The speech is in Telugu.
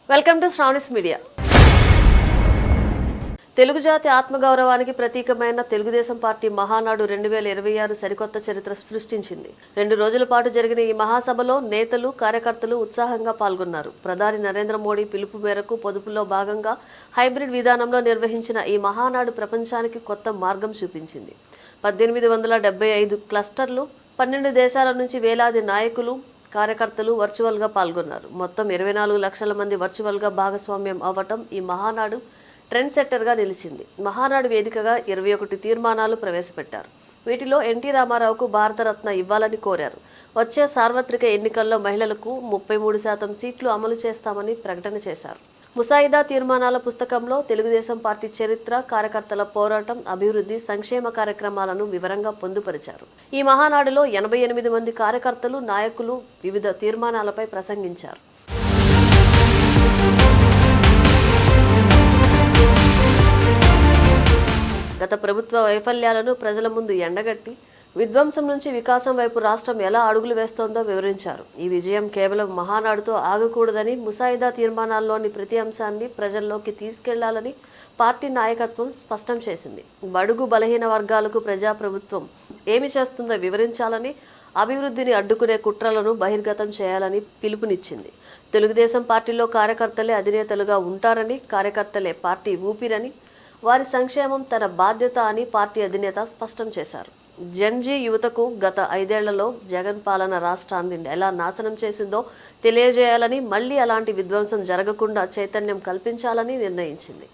Welcome to Sravani's media. Telugu జాతి ఆత్మగౌరవానికి ప్రతీకమైన తెలుగుదేశం పార్టీ మహానాడు 2026 సరికొత్త చరిత్ర సృష్టించింది. 2 రోజుల పాటు జరిగిన ఈ మహాసభలో నేతలు, కార్యకర్తలు ఉత్సాహంగా పాల్గొన్నారు. ప్రధాని నరేంద్ర మోడీ పిలుపు మేరకు పొదుపులో భాగంగా హైబ్రిడ్ విధానంలో నిర్వహించిన ఈ మహానాడు ప్రపంచానికి కొత్త మార్గం చూపించింది. 1875 క్లస్టర్లు, 12 దేశాల నుంచి వేలాది నాయకులు, కార్యకర్తలు వర్చువల్గా పాల్గొన్నారు. మొత్తం 24 లక్షల మంది వర్చువల్గా భాగస్వామ్యం అవ్వటం ఈ మహానాడు ట్రెండ్ సెట్టర్గా నిలిచింది. మహానాడు వేదికగా 21 తీర్మానాలు ప్రవేశపెట్టారు. వీటిలో ఎన్టీ రామారావుకు భారతరత్న ఇవ్వాలని కోరారు. వచ్చే సార్వత్రిక ఎన్నికల్లో మహిళలకు 33% సీట్లు అమలు చేస్తామని ప్రకటన చేశారు. ముసాయిదా తీర్మానాల పుస్తకంలో తెలుగుదేశం పార్టీ చరిత్ర, కార్యకర్తల పోరాటం, అభివృద్ధి, సంక్షేమ కార్యక్రమాలను వివరంగా పొందుపరిచారు. ఈ మహానాడులో 88 మంది కార్యకర్తలు, నాయకులు వివిధ తీర్మానాలపై ప్రసంగించారు. గత ప్రభుత్వ వైఫల్యాలను ప్రజల ముందు ఎండగట్టి విధ్వంసం నుంచి వికాసం వైపు రాష్ట్రం ఎలా అడుగులు వేస్తోందో వివరించారు. ఈ విజయం కేవలం మహానాడుతో ఆగకూడదని, ముసాయిదా తీర్మానాల్లోని ప్రతి అంశాన్ని ప్రజల్లోకి తీసుకెళ్లాలని పార్టీ నాయకత్వం స్పష్టం చేసింది. బడుగు బలహీన వర్గాలకు ప్రజాప్రభుత్వం ఏమి చేస్తుందో వివరించాలని, అభివృద్ధిని అడ్డుకునే కుట్రలను బహిర్గతం చేయాలని పిలుపునిచ్చింది. తెలుగుదేశం పార్టీలో కార్యకర్తలే అధినేతలుగా ఉంటారని, కార్యకర్తలే పార్టీ ఊపిరని, వారి సంక్షేమం తన బాధ్యత అని పార్టీ అధినేత స్పష్టం చేశారు. జన్జీ యువతకు గత 5 ఏళ్లలో జగన్ పాలన రాష్ట్రాన్ని ఎలా నాశనం చేసిందో తెలియజేయాలని, మళ్లీ అలాంటి విధ్వంసం జరగకుండా చైతన్యం కల్పించాలని నిర్ణయించింది.